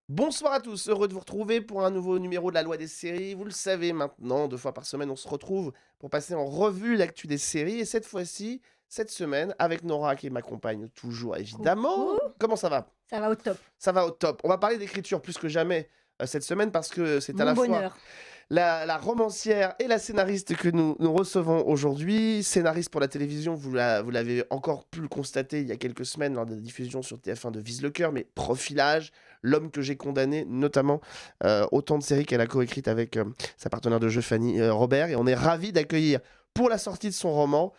Bonsoir à tous, heureux de vous retrouver pour un nouveau numéro de la loi des séries. Vous le savez maintenant, 2 fois par semaine, on se retrouve pour passer en revue l'actu des séries. Et cette fois-ci, cette semaine, avec Nora qui m'accompagne toujours évidemment. Coucou, Comment ça va? ça va au top. Ça va au top. On va parler d'écriture plus que jamais cette semaine parce que c'est à Mon la fois bonheur. la romancière et la scénariste que nous recevons aujourd'hui. Scénariste pour la télévision, vous l'avez encore pu le constater il y a quelques semaines lors de la diffusion sur TF1 de Vise le cœur, mais Profilage, L'homme que j'ai condamné, notamment autant de séries qu'elle a coécrites avec sa partenaire de jeu Fanny Robert. Et on est ravis d'accueillir pour la sortie de son roman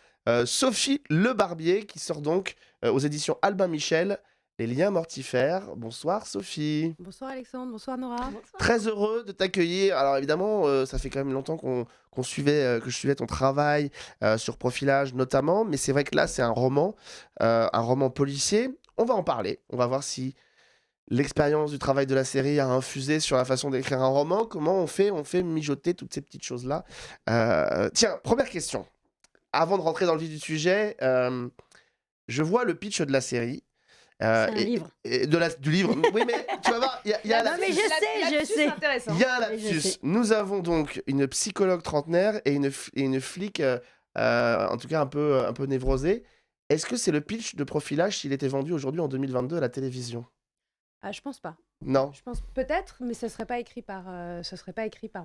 Sophie Le Barbier, qui sort donc aux éditions Albin Michel, Les liens mortifères. Bonsoir Sophie. Bonsoir Alexandre, bonsoir Nora. Très heureux de t'accueillir. Alors évidemment, ça fait quand même longtemps qu'on suivait, que je suivais ton travail sur Profilage notamment, mais c'est vrai que là c'est un roman policier. On va en parler. On va voir si l'expérience du travail de la série a infusé sur la façon d'écrire un roman. Comment on fait mijoter toutes ces petites choses-là. Tiens, première question. Avant de rentrer dans le vif du sujet, je vois le pitch de la série. C'est un Et, livre. et du livre. Oui, mais tu vas voir, il y a Non mais je sais. il y a un Mais je lapsus. sais. Nous avons donc une psychologue trentenaire et une flic, en tout cas un peu névrosée. Est-ce que c'est le pitch de Profilage s'il était vendu aujourd'hui en 2022 à la télévision? Ah, je pense pas. Non. Je pense peut-être, mais ce serait pas écrit par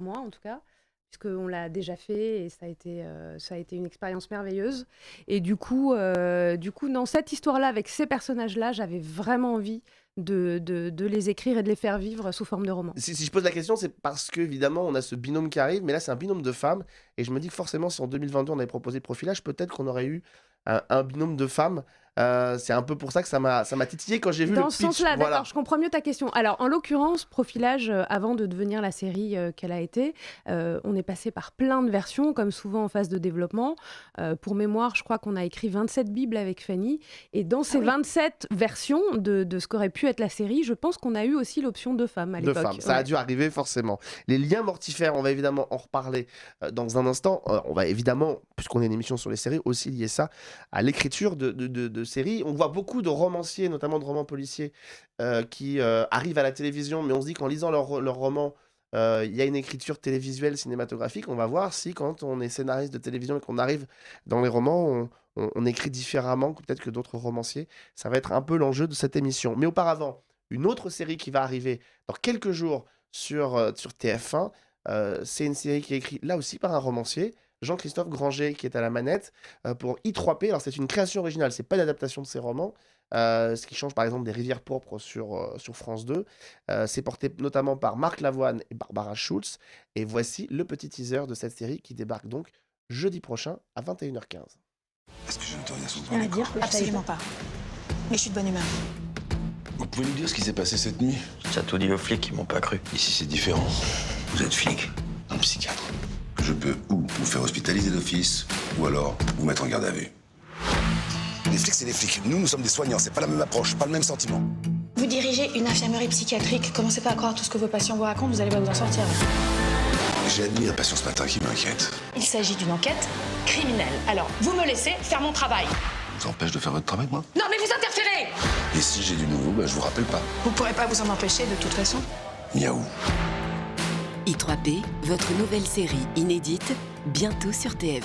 moi en tout cas, puisqu'on l'a déjà fait et ça a été une expérience merveilleuse. Et dans cette histoire-là, avec ces personnages-là, j'avais vraiment envie de les écrire et de les faire vivre sous forme de roman. Si je pose la question, c'est parce qu'évidemment, on a ce binôme qui arrive, mais là, c'est un binôme de femmes. Et je me dis que forcément, si en 2022, on avait proposé Profilage, peut-être qu'on aurait eu un binôme de femmes. C'est un peu pour ça que ça m'a titillé quand j'ai vu le Dans ce pitch. sens-là, Voilà. d'accord, je comprends mieux ta question. Alors, en l'occurrence, Profilage, avant de devenir la série qu'elle a été, on est passé par plein de versions, comme souvent en phase de développement. Pour mémoire, je crois qu'on a écrit 27 bibles avec Fanny. Et dans ces 27 versions de ce qu'aurait pu être la série, je pense qu'on a eu aussi l'option de femmes à De l'époque. femmes, ça a dû arriver forcément. Les liens mortifères, on va évidemment en reparler dans un instant. On va évidemment, puisqu'on est une émission sur les séries, aussi lier ça à l'écriture de séries. On voit beaucoup de romanciers, notamment de romans policiers, qui arrivent à la télévision, mais on se dit qu'en lisant leur roman, il y a une écriture télévisuelle, cinématographique. On va voir si, quand on est scénariste de télévision et qu'on arrive dans les romans, on écrit différemment que peut-être que d'autres romanciers. Ça va être un peu l'enjeu de cette émission. Mais auparavant, une autre série qui va arriver dans quelques jours sur TF1, c'est une série qui est écrite là aussi par un romancier, Jean-Christophe Granger, qui est à la manette pour I3P. Alors c'est une création originale, c'est pas une adaptation de ses romans. Ce qui change par exemple des Rivières pourpres sur France 2. C'est porté notamment par Marc Lavoine et Barbara Schulz. Et voici le petit teaser de cette série qui débarque donc jeudi prochain à 21h15. Est-ce que je ne te rien Rien à dire que je Absolument pas. Mais je suis de bonne humeur. Vous pouvez nous dire ce qui s'est passé cette nuit? J'ai tout dit aux flics, ils m'ont pas cru. Ici, c'est différent. Vous êtes flic, un psychiatre. Je peux ou vous faire hospitaliser d'office, ou alors vous mettre en garde à vue. Les flics, c'est des flics. Nous sommes des soignants. C'est pas la même approche, pas le même sentiment. Vous dirigez une infirmerie psychiatrique. Commencez pas à croire tout ce que vos patients vous racontent, vous allez pas vous en sortir. J'ai admis la passion ce matin qui m'inquiète. Il s'agit d'une enquête criminelle. Alors, vous me laissez faire mon travail. Ça vous empêche de faire votre travail, moi? Non, mais vous interférez! Et si j'ai du nouveau, je vous rappelle pas. Vous pourrez pas vous en empêcher de toute façon. Miaou. I3P, votre nouvelle série inédite, bientôt sur TF1.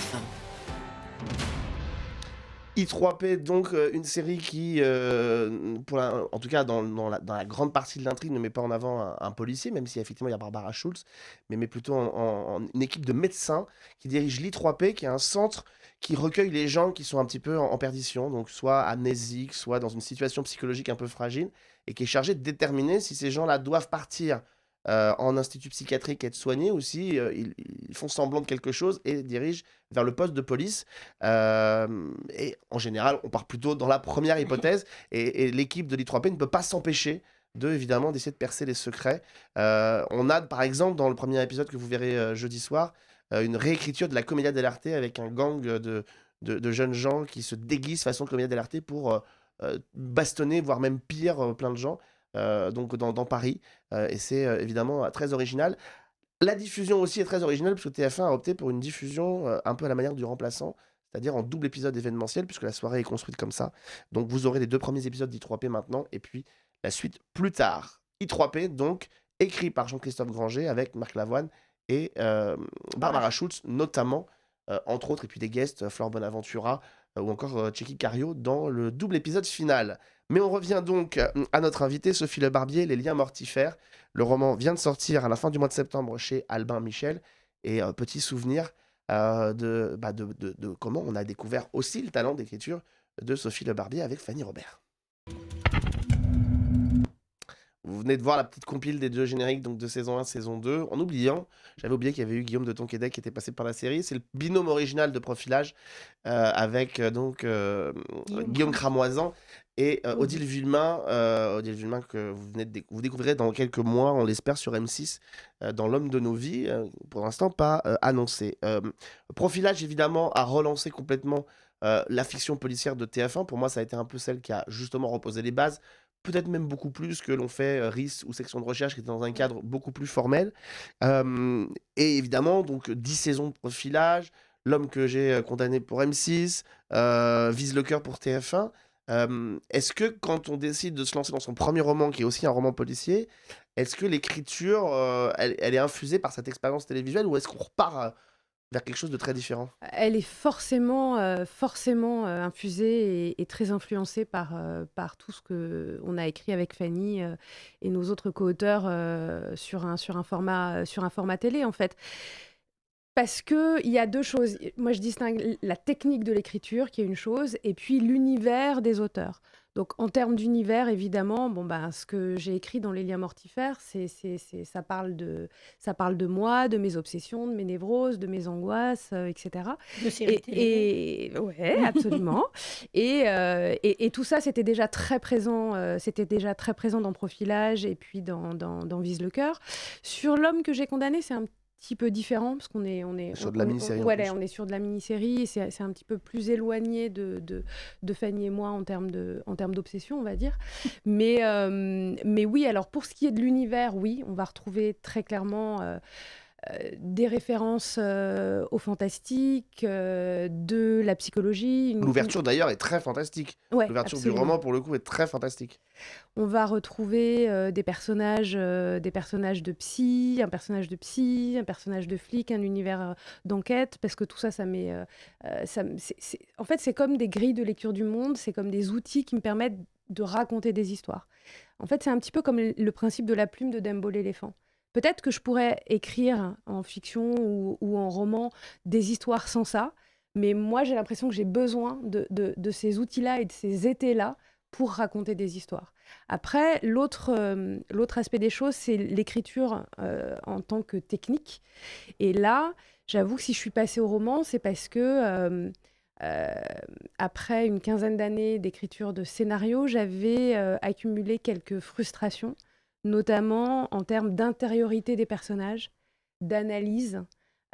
I3P, donc une série qui, en tout cas dans la grande partie de l'intrigue, ne met pas en avant un policier, même si effectivement il y a Barbara Schulz, mais met plutôt en une équipe de médecins qui dirige l'I3P, qui est un centre qui recueille les gens qui sont un petit peu en perdition, donc soit amnésiques, soit dans une situation psychologique un peu fragile, et qui est chargé de déterminer si ces gens-là doivent partir en institut psychiatrique et être soignés, ou si ils font semblant de quelque chose et dirigent vers le poste de police. Et en général, on part plutôt dans la première hypothèse, et l'équipe de l'I3P ne peut pas s'empêcher évidemment d'essayer de percer les secrets. On a par exemple dans le premier épisode que vous verrez jeudi soir, une réécriture de la Commedia dell'arte avec un gang de jeunes gens qui se déguisent façon Commedia dell'arte pour bastonner, voire même pire, plein de gens. Donc dans Paris, et c'est évidemment très original. La diffusion aussi est très originale, puisque TF1 a opté pour une diffusion un peu à la manière du Remplaçant, c'est-à-dire en double épisode événementiel, puisque la soirée est construite comme ça. Donc vous aurez les 2 premiers épisodes d'I3P maintenant, et puis la suite plus tard. I3P, donc, écrit par Jean-Christophe Granger avec Marc Lavoine et Barbara Schultz, notamment, entre autres, et puis des guests, Flore Bonaventura ou encore Tchéky Cario dans le double épisode final. Mais on revient donc à notre invitée, Sophie Le Barbier, Les Liens Mortifères. Le roman vient de sortir à la fin du mois de septembre chez Albin Michel. Et petit souvenir de comment on a découvert aussi le talent d'écriture de Sophie Le Barbier avec Fanny Robert. Vous venez de voir la petite compile des 2 génériques donc de saison 1, saison 2. En oubliant, j'avais oublié qu'il y avait eu Guillaume de Tonquédec qui était passé par la série. C'est le binôme original de Profilage avec Guillaume Cramoisan et Odile Villemain. Odile Villemain que vous découvrirez dans quelques mois, on l'espère, sur M6 dans L'homme de nos vies. Pour l'instant, pas annoncé. Profilage, évidemment, a relancé complètement la fiction policière de TF1. Pour moi, ça a été un peu celle qui a justement reposé les bases. Peut-être même beaucoup plus que l'ont fait RIS ou Section de Recherche, qui était dans un cadre beaucoup plus formel. Et évidemment, donc 10 saisons de Profilage, L'homme que j'ai condamné pour M6, Vise le cœur pour TF1. Est-ce que quand on décide de se lancer dans son premier roman, qui est aussi un roman policier, est-ce que l'écriture, elle est infusée par cette expérience télévisuelle, ou est-ce qu'on repart vers quelque chose de très différent? Elle est forcément infusée et très influencée par tout ce qu'on a écrit avec Fanny et nos autres co-auteurs sur un format télé, en fait. Parce qu'il y a 2 choses. Moi, je distingue la technique de l'écriture, qui est une chose, et puis l'univers des auteurs. Donc, en termes d'univers, évidemment, ce que j'ai écrit dans Les Liens Mortifères, ça parle de moi, de mes obsessions, de mes névroses, de mes angoisses, etc. De séries télé. Ouais, absolument. Et tout ça, c'était déjà très présent. C'était déjà très présent dans Profilage et puis dans Vise le cœur. Sur L'homme que j'ai condamné, c'est un petit peu différent parce qu'on est sur de la mini-série. On est sur de la mini-série. C'est un petit peu plus éloigné de Fanny et moi en termes d'obsession, on va dire. Mais oui, alors pour ce qui est de l'univers, oui, on va retrouver très clairement des références au fantastique, de la psychologie. L'ouverture d'ailleurs est très fantastique. Ouais, L'ouverture du absolument. roman, pour le coup, est très fantastique. On va retrouver des personnages de psy, un personnage de flic, un univers d'enquête, parce que tout ça, en fait, c'est comme des grilles de lecture du monde, c'est comme des outils qui me permettent de raconter des histoires. En fait, c'est un petit peu comme le principe de la plume de Dumbo l'éléphant. Peut-être que je pourrais écrire en fiction ou en roman des histoires sans ça, mais moi, j'ai l'impression que j'ai besoin de ces outils-là et de ces étés-là pour raconter des histoires. Après, l'autre aspect des choses, c'est l'écriture en tant que technique. Et là, j'avoue que si je suis passée au roman, c'est parce que après une quinzaine d'années d'écriture de scénario, j'avais accumulé quelques frustrations, notamment en termes d'intériorité des personnages, d'analyse.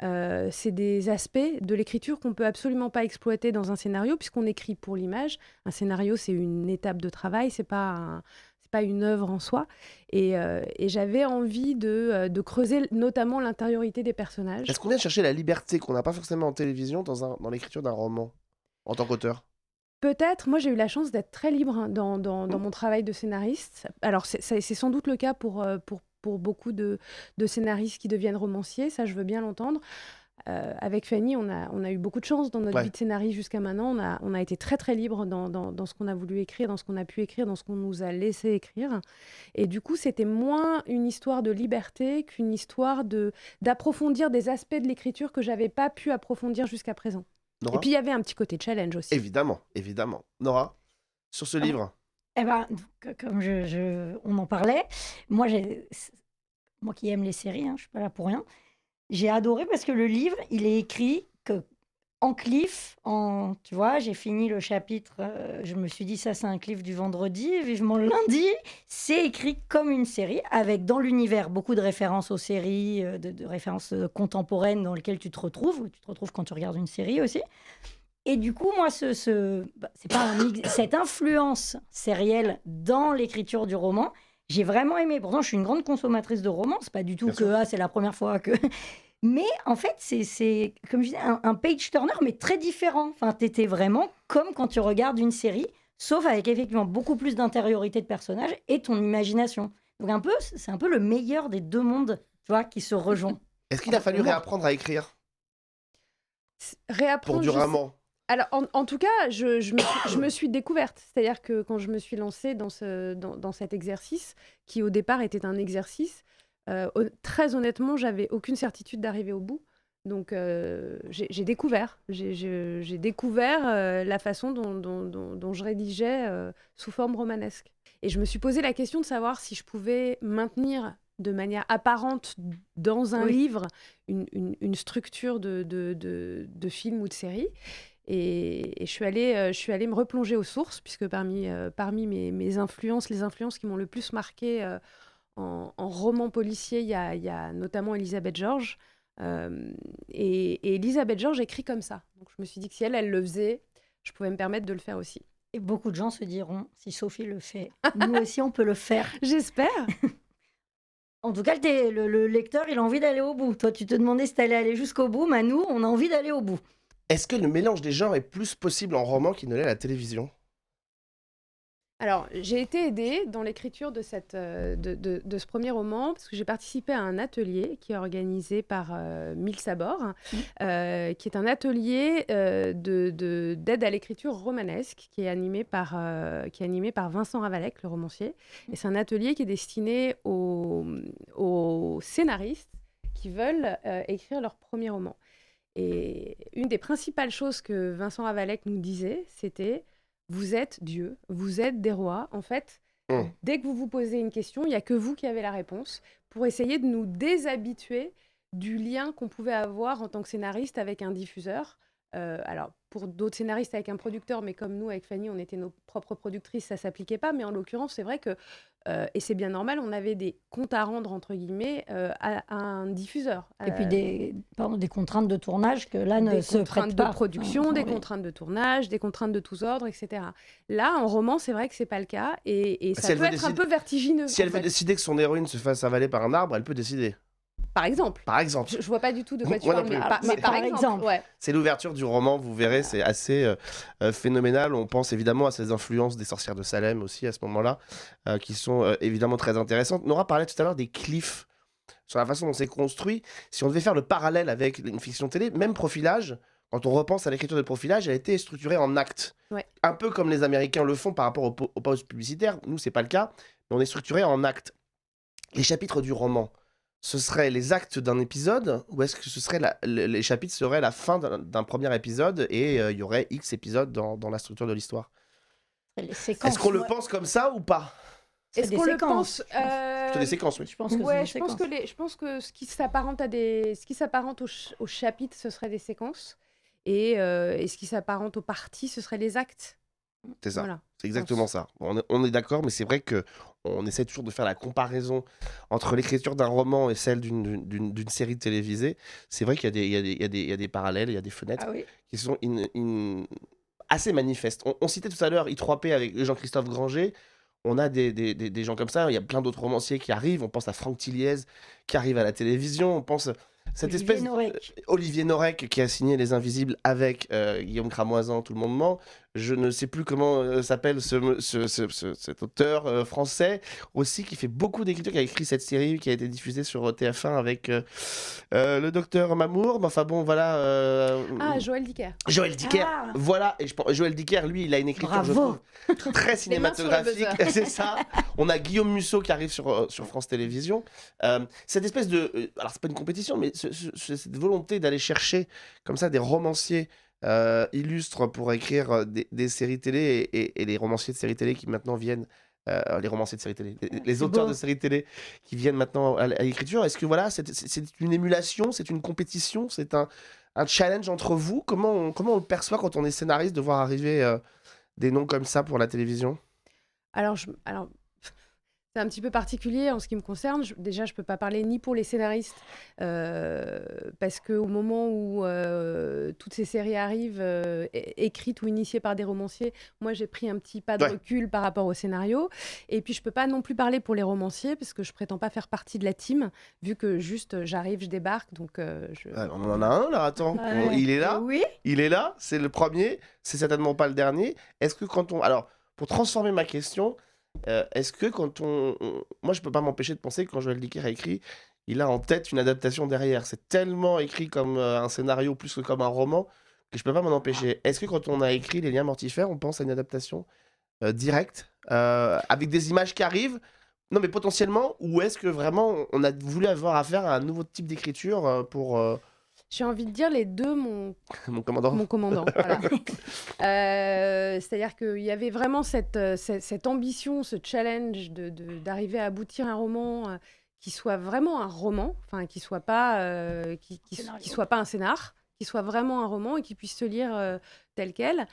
C'est des aspects de l'écriture qu'on ne peut absolument pas exploiter dans un scénario, puisqu'on écrit pour l'image. Un scénario, c'est une étape de travail, c'est pas une œuvre en soi. Et j'avais envie de creuser notamment l'intériorité des personnages. Est-ce qu'on vient chercher la liberté qu'on n'a pas forcément en télévision dans l'écriture d'un roman, en tant qu'auteur? Peut-être, moi j'ai eu la chance d'être très libre dans mon travail de scénariste. Alors c'est sans doute le cas pour beaucoup de scénaristes qui deviennent romanciers, ça je veux bien l'entendre. Avec Fanny, on a eu beaucoup de chance dans notre vie de scénariste jusqu'à maintenant. On a été très très libre dans ce qu'on a voulu écrire, dans ce qu'on a pu écrire, dans ce qu'on nous a laissé écrire. Et du coup, c'était moins une histoire de liberté qu'une histoire d'approfondir des aspects de l'écriture que j'avais pas pu approfondir jusqu'à présent. Nora? Et puis il y avait un petit côté challenge aussi. Évidemment. Nora, sur ce livre? Donc, comme on en parlait, moi qui aime les séries, je suis pas là pour rien, j'ai adoré parce que le livre, il est écrit en cliff, tu vois, j'ai fini le chapitre, je me suis dit ça c'est un cliff du vendredi, vivement le lundi, c'est écrit comme une série, avec dans l'univers beaucoup de références aux séries, de références contemporaines dans lesquelles tu te retrouves quand tu regardes une série aussi. Et du coup, moi, c'est pas un mix, cette influence sérielle dans l'écriture du roman, j'ai vraiment aimé. Pourtant, je suis une grande consommatrice de romans, c'est pas du tout c'est la première fois que... Mais en fait, c'est comme je disais, un page-turner, mais très différent. Enfin, t'étais vraiment comme quand tu regardes une série, sauf avec effectivement beaucoup plus d'intériorité de personnages et ton imagination. Donc c'est un peu le meilleur des deux mondes, tu vois, qui se rejoint. Est-ce qu'il a fallu réapprendre à écrire pour Réapprendre. du roman? Alors, en tout cas, je me suis découverte. C'est-à-dire que quand je me suis lancée dans cet exercice, qui au départ était un exercice, très honnêtement, j'avais aucune certitude d'arriver au bout. Donc, j'ai découvert. J'ai découvert la façon dont je rédigeais sous forme romanesque. Et je me suis posé la question de savoir si je pouvais maintenir de manière apparente dans un livre une structure de film ou de série. Et je suis allée me replonger aux sources, puisque parmi mes influences, les influences qui m'ont le plus marquée en roman policier, il y a notamment Elisabeth Georges. Et Elisabeth Georges écrit comme ça. Donc je me suis dit que si elle le faisait, je pouvais me permettre de le faire aussi. Et beaucoup de gens se diront, si Sophie le fait, nous aussi on peut le faire. J'espère. En tout cas, le lecteur, il a envie d'aller au bout. Toi, tu te demandais si t'allais aller jusqu'au bout, mais nous, on a envie d'aller au bout. Est-ce que le mélange des genres est plus possible en roman qu'il ne l'est à la télévision? Alors, j'ai été aidée dans l'écriture de ce premier roman, parce que j'ai participé à un atelier qui est organisé par Mille Sabor, qui est un atelier d'aide à l'écriture romanesque, qui est animé par Vincent Ravalec, le romancier. Et c'est un atelier qui est destiné aux scénaristes qui veulent écrire leur premier roman. Et une des principales choses que Vincent Ravalec nous disait, c'était: vous êtes Dieu, vous êtes des rois. En fait, dès que vous vous posez une question, il n'y a que vous qui avez la réponse, pour essayer de nous déshabituer du lien qu'on pouvait avoir en tant que scénariste avec un diffuseur. Alors, pour d'autres scénaristes avec un producteur, mais comme nous, avec Fanny, on était nos propres productrices, ça ne s'appliquait pas. Mais en l'occurrence, c'est vrai que, et c'est bien normal, on avait des comptes à rendre, entre guillemets, à un diffuseur. Et puis des contraintes de tournage que là ne se prêtent pas. Des contraintes de production, des contraintes de tournage, des contraintes de tous ordres, etc. Là, en roman, c'est vrai que ce n'est pas le cas. Et ça peut être un peu vertigineux. Si elle veut décider que son héroïne se fasse avaler par un arbre, elle peut décider. Par exemple. Je vois pas du tout de quoi tu Moi non parles. plus. Mais par exemple. Ouais. C'est l'ouverture du roman, vous verrez, c'est assez phénoménal. On pense évidemment à ces influences des sorcières de Salem aussi à ce moment-là, qui sont évidemment très intéressantes. Nora parlait tout à l'heure des cliffs, sur la façon dont c'est construit. Si on devait faire le parallèle avec une fiction télé, même Profilage, quand on repense à l'écriture de Profilage, elle a été structurée en actes. Ouais. Un peu comme les Américains le font par rapport aux pauses publicitaires. Nous, c'est pas le cas, mais on est structuré en actes. Les chapitres du roman, ce seraient les actes d'un épisode, ou est-ce que les chapitres seraient la fin d'un premier épisode et il y aurait X épisodes dans la structure de l'histoire? Les séquences. Est-ce qu'on le pense comme ça ou pas? Est-ce qu'on le pense C'est des séquences, oui. Je pense que je pense que ce qui s'apparente aux chapitres, ce serait des séquences, et ce qui s'apparente aux parties, ce serait les actes. C'est ça. Voilà. C'est exactement ça. On est d'accord, mais c'est vrai que on essaie toujours de faire la comparaison entre l'écriture d'un roman et celle d'une série télévisée. C'est vrai qu'il y a des parallèles, il y a des fenêtres qui sont assez manifestes. On citait tout à l'heure I3P avec Jean-Christophe Granger. On a des gens comme ça. Il y a plein d'autres romanciers qui arrivent. On pense à Franck Tilliez qui arrive à la télévision. On pense Olivier Norek qui a signé Les Invisibles avec Guillaume Cramoisan, Tout le monde ment. Je ne sais plus comment s'appelle cet auteur français aussi, qui fait beaucoup d'écriture, qui a écrit cette série qui a été diffusée sur TF1 avec le docteur Mamour. Enfin bon, voilà. Joël Dicker. Joël Dicker, voilà. Et Joël Dicker, lui, il a une écriture, je trouve, très cinématographique. C'est ça. On a Guillaume Musso qui arrive sur France Télévisions. Cette espèce de... alors, c'est pas une compétition, mais cette volonté d'aller chercher comme ça des romanciers illustres pour écrire des séries télé et les romanciers de séries télé qui maintenant viennent, les romanciers de séries télé, les auteurs de séries télé qui viennent maintenant à l'écriture. Est-ce que voilà, c'est une émulation, c'est une compétition, c'est un challenge entre vous? Comment on le perçoit quand on est scénariste de voir arriver des noms comme ça pour la télévision? Alors, c'est un petit peu particulier en ce qui me concerne. Déjà, je ne peux pas parler ni pour les scénaristes, parce qu'au moment où toutes ces séries arrivent, écrites ou initiées par des romanciers, moi, j'ai pris un petit pas de recul par rapport au scénario. Et puis, je ne peux pas non plus parler pour les romanciers, parce que je ne prétends pas faire partie de la team, vu que juste, j'arrive, je débarque. Donc, on en a un, là, attends. Il est là. Oui. Il est là, c'est le premier, c'est certainement pas le dernier. Est-ce que alors, pour transformer ma question, Est-ce que moi, je peux pas m'empêcher de penser que quand Joël Dicker a écrit, il a en tête une adaptation derrière. C'est tellement écrit comme un scénario plus que comme un roman que je peux pas m'en empêcher. Est-ce que quand on a écrit Les Liens mortifères, on pense à une adaptation directe avec des images qui arrivent? Non, mais potentiellement, ou est-ce que vraiment on a voulu avoir affaire à un nouveau type d'écriture pour J'ai envie de dire les deux, mon mon commandant? commandant. Voilà. C'est-à-dire qu'il y avait vraiment cette ambition, ce challenge d'arriver à aboutir un roman qui soit vraiment un roman, enfin qui soit pas qui soit pas un scénar, qui soit vraiment un roman et qui puisse se lire tel quel.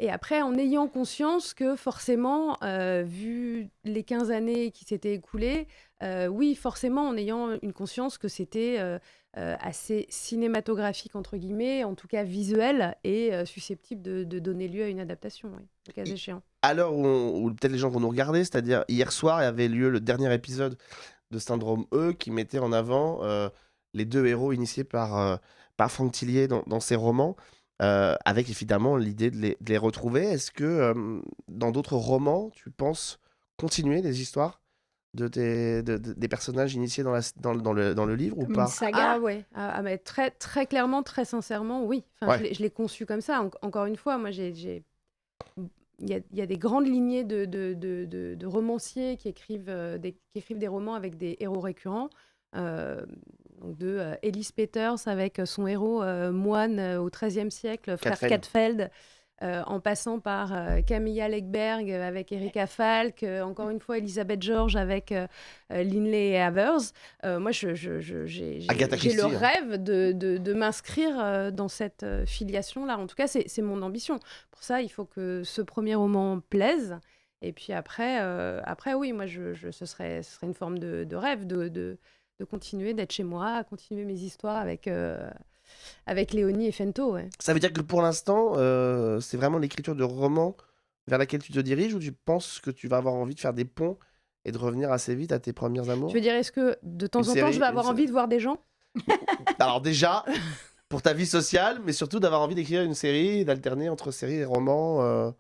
Et après, en ayant conscience que forcément, vu les 15 années qui s'étaient écoulées, oui, forcément, en ayant une conscience que c'était assez cinématographique, entre guillemets, en tout cas visuel, et susceptible de donner lieu à une adaptation, oui, le cas échéant. À l'heure où peut-être les gens vont nous regarder, c'est-à-dire hier soir, avait lieu le dernier épisode de Syndrome E qui mettait en avant les deux héros initiés par Franck Tillier dans ses romans, avec évidemment l'idée de les retrouver. Est-ce que dans d'autres romans, tu penses continuer les histoires des personnages initiés dans le livre ou Comme une pas? saga. Ah ouais, mais très, très clairement, très sincèrement, oui. Enfin, Ouais. je l'ai conçu comme ça. Encore une fois, moi, il y a des grandes lignées de romanciers qui écrivent des romans avec des héros récurrents. Donc Elise Peters avec son héros moine au XIIIe siècle, frère Cadfael. Cadfael, en passant par Camilla Legberg avec Erika Falk, encore une fois Elisabeth George avec Linley Havers. Moi, j'ai Agatha le Christie, hein. rêve de m'inscrire dans cette filiation-là. En tout cas, c'est mon ambition. Pour ça, il faut que ce premier roman plaise. Et puis après, oui, moi, ce serait une forme de rêve de continuer d'être chez moi, continuer mes histoires avec Léonie et Fento. Ouais. Ça veut dire que pour l'instant, c'est vraiment l'écriture de romans vers laquelle tu te diriges, ou tu penses que tu vas avoir envie de faire des ponts et de revenir assez vite à tes premiers amours? Je veux dire, est-ce que de temps Une en temps, série, je vais avoir une envie de voir des gens? Alors déjà, pour ta vie sociale, mais surtout d'avoir envie d'écrire une série, d'alterner entre série et roman.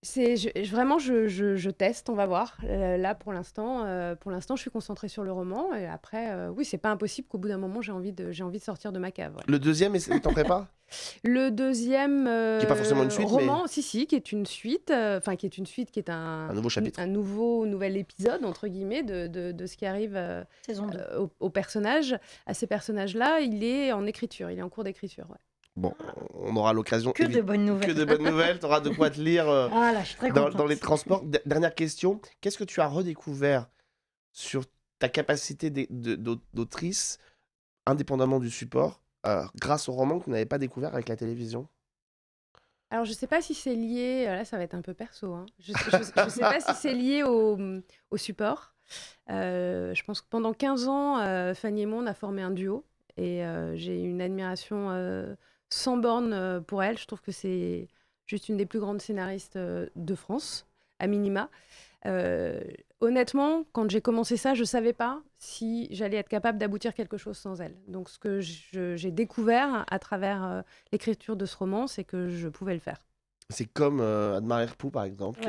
Vraiment, je teste, on va voir. Là, pour l'instant, je suis concentrée sur le roman. Et après, oui, c'est pas impossible qu'au bout d'un moment, j'ai envie de sortir de ma cave. Ouais. Le deuxième, est en prépa? Le deuxième Qui est pas forcément une suite, roman, si, qui est une suite, qui est Un nouveau chapitre. un nouvel épisode, entre guillemets, de ce qui arrive Saison 2. aux personnages. À ces personnages-là, il est en écriture, il est en cours d'écriture. Ouais. Bon, on aura l'occasion. Que de bonnes Que nouvelles. de bonnes nouvelles. Tu auras de quoi te lire Ah là, je suis très dans contente. les transports. Dernière question. Qu'est-ce que tu as redécouvert sur ta capacité d'autrice, indépendamment du support, grâce au roman que tu n'avais pas découvert avec la télévision? Alors, je sais pas si c'est lié, là, ça va être un peu perso, hein. Je sais pas si c'est lié au support. Je pense que pendant 15 ans, Fanny et moi, on a formé un duo. Et j'ai une admiration sans borne pour elle. Je trouve que c'est juste une des plus grandes scénaristes de France, à minima. Honnêtement, quand j'ai commencé ça, je ne savais pas si j'allais être capable d'aboutir quelque chose sans elle. Donc, ce que j'ai découvert à travers l'écriture de ce roman, c'est que je pouvais le faire. C'est comme Admar Herpou, par exemple,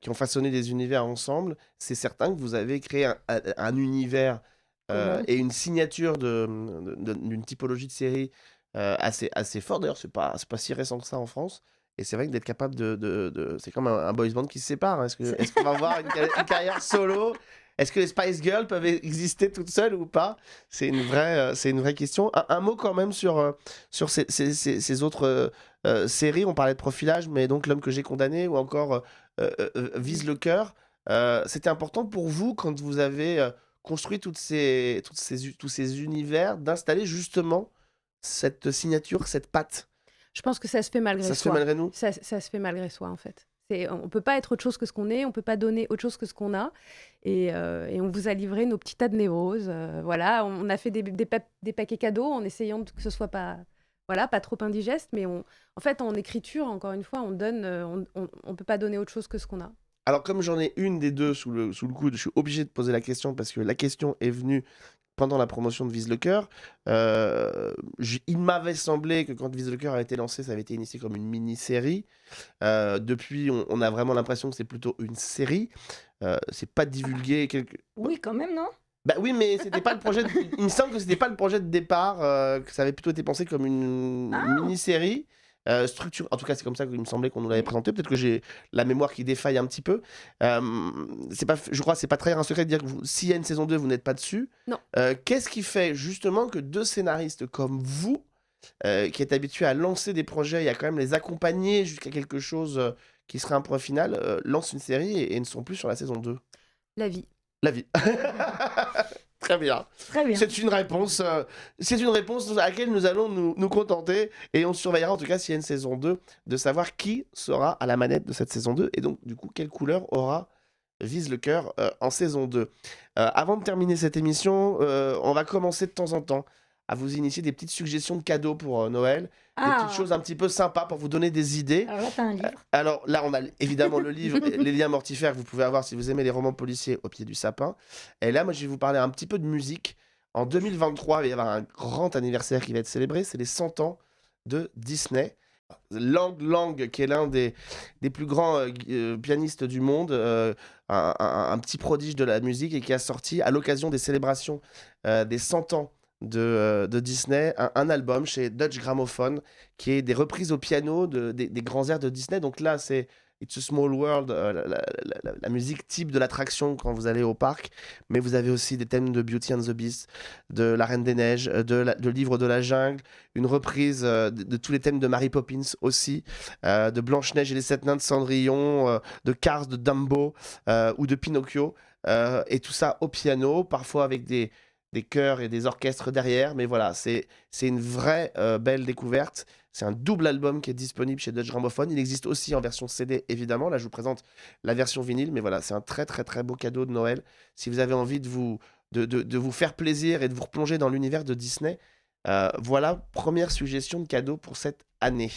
qui ont façonné des univers ensemble. C'est certain que vous avez créé un univers et une signature d'une typologie de série assez forte. D'ailleurs, c'est pas si récent que ça en France. Et c'est vrai que d'être capable c'est comme un boys band qui se sépare. Est-ce qu'on va avoir une carrière solo? Est-ce que les Spice Girls peuvent exister toutes seules ou pas? C'est une vraie question. Un mot quand même sur ces autres séries. On parlait de Profilage, mais donc L'homme que j'ai condamné ou encore Vise le cœur. C'était important pour vous, quand vous avez construit tous ces univers, d'installer justement cette signature, cette patte? Je pense que ça se fait malgré soi. Ça se fait malgré nous? Ça se fait malgré soi, en fait. On ne peut pas être autre chose que ce qu'on est, on ne peut pas donner autre chose que ce qu'on a. Et on vous a livré nos petits tas de névroses. Voilà, on a fait des paquets cadeaux en essayant que ce soit pas trop indigeste. Mais en fait, en écriture, encore une fois, on ne peut pas donner autre chose que ce qu'on a. Alors, comme j'en ai une des deux sous le coude, je suis obligé de poser la question parce que la question est venue pendant la promotion de Vise le cœur. Il m'avait semblé que quand Vise le cœur a été lancé, ça avait été initié comme une mini-série. Depuis, on a vraiment l'impression que c'est plutôt une série. C'est pas divulgué. Oui, quand même, non? Bah oui, mais c'était pas le projet. Il me semble que c'était pas le projet de départ, que ça avait plutôt été pensé comme une mini-série. Structure. En tout cas, c'est comme ça qu'il me semblait qu'on nous l'avait présenté. Peut-être que j'ai la mémoire qui défaille un petit peu. C'est pas, je crois que c'est pas trahir un secret de dire que s'il y a une saison 2, vous n'êtes pas dessus. Non. Qu'est-ce qui fait justement que deux scénaristes comme vous, qui êtes habitués à lancer des projets et à quand même les accompagner jusqu'à quelque chose qui serait un point final, lancent une série et ne sont plus sur la saison 2? La vie. La vie. Très bien. Très bien. C'est une réponse à laquelle nous allons nous contenter et on surveillera en tout cas s'il y a une saison 2 de savoir qui sera à la manette de cette saison 2 et donc du coup quelle couleur aura Vise le cœur en saison 2. Avant de terminer cette émission, on va commencer de temps en temps à vous initier des petites suggestions de cadeaux pour Noël, des petites choses un petit peu sympas pour vous donner des idées. Alors là, t'as un livre. Alors là, on a évidemment le livre Les liens mortifères que vous pouvez avoir si vous aimez les romans policiers au pied du sapin. Et là, moi, je vais vous parler un petit peu de musique. En 2023, il va y avoir un grand anniversaire qui va être célébré. C'est les 100 ans de Disney. Lang, qui est l'un des plus grands pianistes du monde, un petit prodige de la musique et qui a sorti à l'occasion des célébrations des 100 ans de Disney, un album chez Dutch Gramophone qui est des reprises au piano des grands airs de Disney. Donc là, c'est It's a Small World, la musique type de l'attraction quand vous allez au parc. Mais vous avez aussi des thèmes de Beauty and the Beast, de La Reine des Neiges, de Livre de la Jungle, une reprise de tous les thèmes de Mary Poppins aussi, de Blanche-Neige et les Sept Nains de Cendrillon, de Cars, de Dumbo ou de Pinocchio. Et tout ça au piano, parfois avec des chœurs et des orchestres derrière, mais voilà, c'est une vraie belle découverte. C'est un double album qui est disponible chez Dutch Gramophone. Il existe aussi en version CD, évidemment. Là, je vous présente la version vinyle, mais voilà, c'est un très très très beau cadeau de Noël. Si vous avez envie de vous faire plaisir et de vous replonger dans l'univers de Disney, voilà, première suggestion de cadeau pour cette année.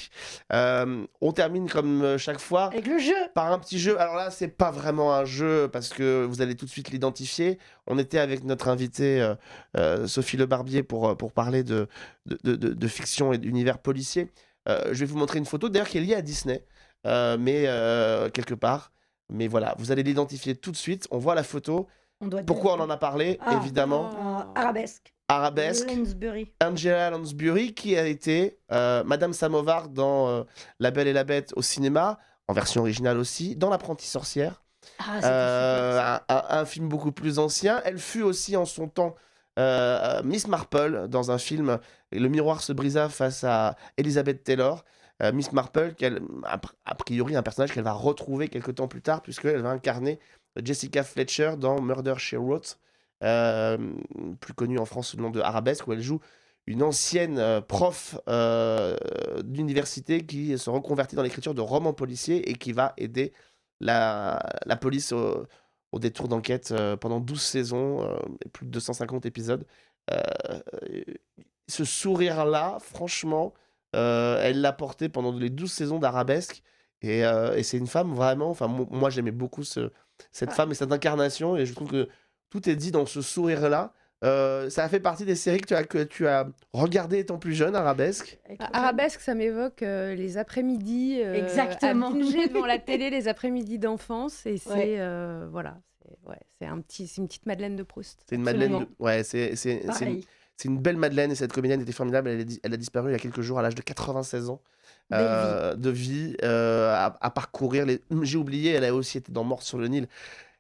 On termine comme chaque fois Avec le jeu. par un petit jeu. Alors là, c'est pas vraiment un jeu parce que vous allez tout de suite l'identifier. On était avec notre invitée Sophie Le Barbier pour parler de fiction et d'univers policier. Je vais vous montrer une photo d'ailleurs qui est liée à Disney, mais quelque part. Mais voilà, vous allez l'identifier tout de suite. On voit la photo. Pourquoi on en a parlé? Évidemment. Arabesque. Arabesque. Angela Lansbury, qui a été Madame Samovar dans La Belle et la Bête au cinéma, en version originale aussi, dans L'Apprentie sorcière. Un film beaucoup plus ancien. Elle fut aussi en son temps Miss Marple dans un film Le miroir se brisa face à Elizabeth Taylor. Miss Marple, a priori un personnage qu'elle va retrouver quelques temps plus tard, puisqu'elle va incarner Jessica Fletcher dans Murder, She Wrote, plus connue en France sous le nom de Arabesque, où elle joue une ancienne prof d'université qui se reconvertit dans l'écriture de romans policiers et qui va aider la police au détour d'enquête pendant 12 saisons, et plus de 250 épisodes. Ce sourire-là, franchement, elle l'a porté pendant les 12 saisons d'Arabesque. Et c'est une femme vraiment... Enfin, moi, j'aimais beaucoup cette femme et cette incarnation. Et je trouve que tout est dit dans ce sourire-là. Ça a fait partie des séries que tu as regardées étant plus jeune, Arabesque. Arabesque, ça m'évoque les après-midi Exactement. à binger devant la télé, les après-midi d'enfance. Et c'est voilà, c'est une petite Madeleine de Proust. C'est une Madeleine de... Ouais, c'est une belle Madeleine et cette comédienne était formidable. Elle a disparu il y a quelques jours à l'âge de 96 ans de vie à parcourir. J'ai oublié, elle a aussi été dans Mort sur le Nil.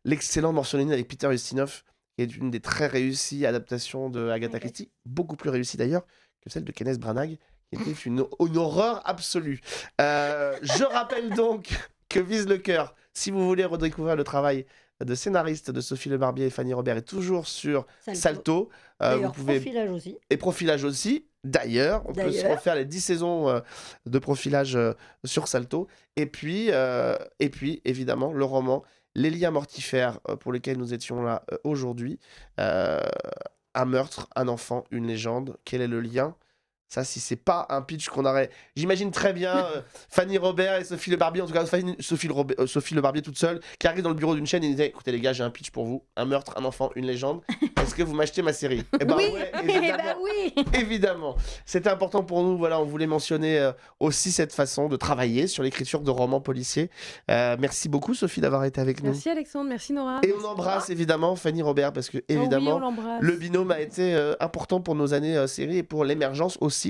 L'excellent Mort sur le Nil avec Peter Ustinov, qui est une des très réussies adaptations de Agatha Christie, beaucoup plus réussie d'ailleurs que celle de Kenneth Branagh, qui était une horreur absolue. Je rappelle donc que Vise le cœur, si vous voulez redécouvrir le travail de scénariste de Sophie Le Barbier et Fanny Robert, est toujours sur Salto. Vous pouvez... Profilage aussi. Et Profilage aussi. D'ailleurs, on peut se refaire les 10 saisons de Profilage sur Salto. Et puis, évidemment, le roman Les liens mortifères pour lesquels nous étions là aujourd'hui. Un meurtre, un enfant, une légende. Quel est le lien? Ça, si c'est pas un pitch qu'on aurait... J'imagine très bien Fanny Robert et Sophie Le Barbier, en tout cas Sophie Le Barbier toute seule, qui arrive dans le bureau d'une chaîne et disait: écoutez les gars, j'ai un pitch pour vous, un meurtre, un enfant, une légende, est-ce que vous m'achetez ma série? Eh ben Oui, ouais, eh ben évidemment. oui. Évidemment, c'était important pour nous. Voilà, on voulait mentionner aussi cette façon de travailler sur l'écriture de romans policiers. Merci beaucoup, Sophie, d'avoir été avec nous. Merci Alexandre, merci Nora. Et on embrasse évidemment Fanny Robert parce que Oh oui, évidemment on l'embrasse. le binôme a été important pour nos années séries et pour l'émergence aussi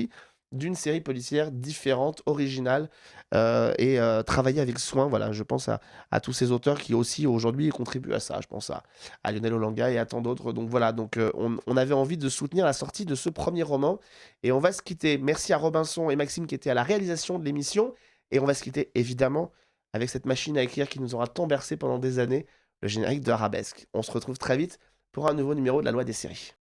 d'une série policière différente, originale et travaillée avec soin. Voilà, je pense à tous ces auteurs qui aussi aujourd'hui contribuent à ça. Je pense à Lionel Olanga et à tant d'autres. Donc voilà, on avait envie de soutenir la sortie de ce premier roman et on va se quitter. Merci à Robinson et Maxime qui étaient à la réalisation de l'émission et on va se quitter évidemment avec cette machine à écrire qui nous aura tant bercé pendant des années, le générique de Arabesque. On se retrouve très vite pour un nouveau numéro de la Loi des séries.